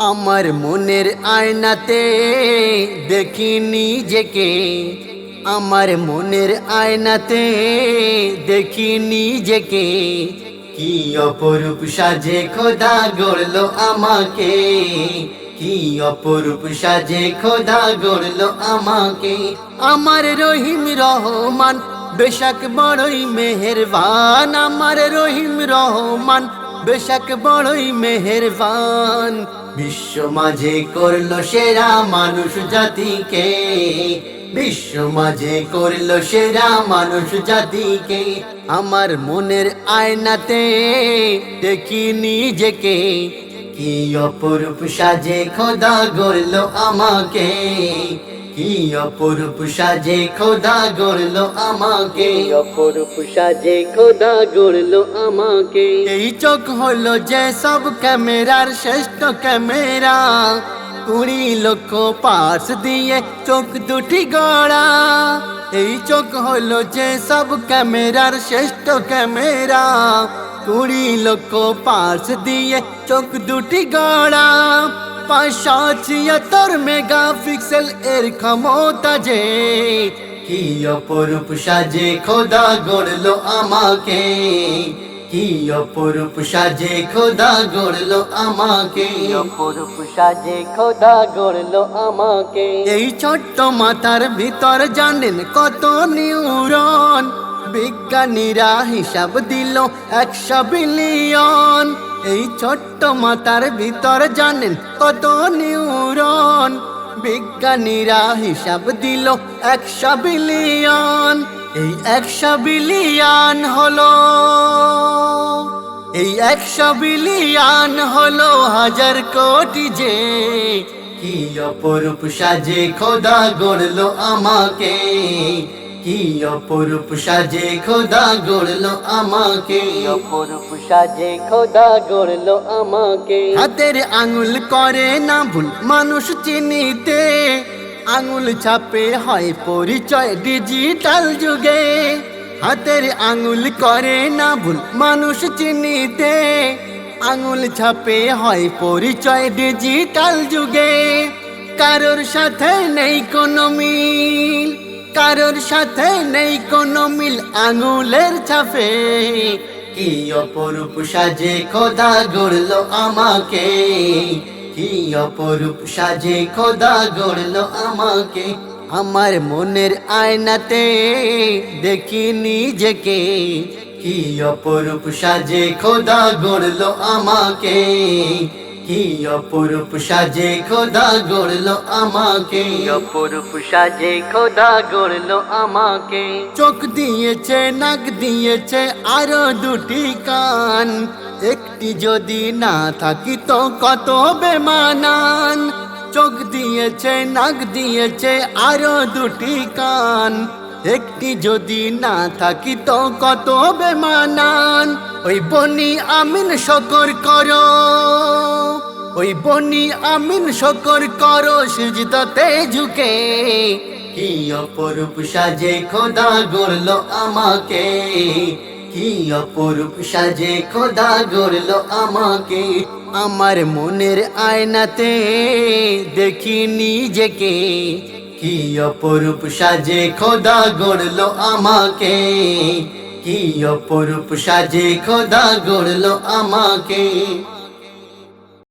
আমার মনের আয়নাতে দেখি নিজেকে, আমার মনের আয়নাতে দেখি নিজেকে। কি অপরূপ সাজে খোদা গড়লো আমাকে, কি অপরূপ সাজে খোদা গড়লো আমাকে। আমার রহিম রহমান বেশক বড়ই মেহেরবান, আমার রহিম রহমান বেশক বড়ই মেহেরবান। বিশ্ব মাঝে করলো সেরা মানুষ জাতিকে, বিশ্ব মাঝে করলো সেরা মানুষ জাতিকে। আমার মনের আয়নাতে দেখি নিজেকে, কি অপরূপ সাজে খোদা গড়লো আমাকে, কি অপরূপ সাজে খোদা গড়লো আমাকে, অপরূপ সাজে খোদা গড়লো আমাকে। এই চোখ হলো যে সব ক্যামেরার শ্রেষ্ঠ ক্যামেরা, 20 লক্ষ পার্স দিয়ে চোখ দুটি গড়া। এই চোখ হলো যে সব ক্যামেরার শ্রেষ্ঠ ক্যামেরা, 20 লক্ষ পার্স দিয়ে চোখ দুটি গড়া। 576 মেগাপিক্সেল এর ক্ষমতা যে, কি অপরূপ সাজে খোদা গড়লো আমাকে, কি অপরূপ সাজে খোদা গড়লো আমাকে, অপরূপ সাজে খোদা গড়লো আমাকে। এই ছোট্ট মাথার ভিতর জানেন কত নিউরন, বিজ্ঞানীরা হিসাব দিল 100 বিলিয়ন। এই ছোট্ট মাথার ভিতর জানেন কত নিউরন, বিজ্ঞানীরা হিসাব দিল 100 বিলিয়ন। এই 100 বিলিয়ন হলো, এই 100 বিলিয়ন হলো 1000 কোটি যে। কি অপরূপ সাজে খোদা গড়লো আমাকে, কি অপরূপ সাজে খোদা গড়লো আমাকে, অপরূপ সাজে খোদা গড়লো আমাকে। হাতের আঙুল করে না ভুল মানুষ চিনিতে, আঙুল ছাপে হয় পরিচয় ডিজিটাল যুগে। হাতের আঙুল করে না ভুল মানুষ চিনিতে, আঙুল ছাপে হয় পরিচয় ডিজিটাল যুগে। কারোর সাথে নেই কোনো মিল, কারোর সাথে নেই কোনো মিল আঙুলের ছাপে। কি অপরূপ সাজে খোদা গড়লো আমাকে, কি অপরূপ সাজে খোদা গড়লো আমাকে। আমার মনের আয়নাতে দেখি নিজেকে, কি অপরূপ সাজে খোদা গড়লো আমাকে, কি অপরূপ সাজে খোদা গড়লো আমাকে, অপরূপ সাজে খোদা গড়লো আমাকে। চোখ দিয়েছে, নাক দিয়েছে, আরো দুটি কান, একটি যদি না থাকি তো কত বেমানান। চোখ দিয়েছে, নাক দিয়েছে, আরো দুটি কান, একটি যদি না থাকি তো কত বেমানান। ওই বনি আমিন শকর করো, ওই বনি আমিন শকর করো সিজদাতে ঝুঁকে। কি অপরূপ সাজে খোদা গড়লো আমাকে, কি অপরূপ সাজে খোদা গড়লো আমাকে। আমার মনের আয়নাতে দেখি নিজেকে, কি অপরূপ সাজে খোদা গড়লো আমাকে, কি অপরূপ সাজে খোদা গড়লো আমাকে।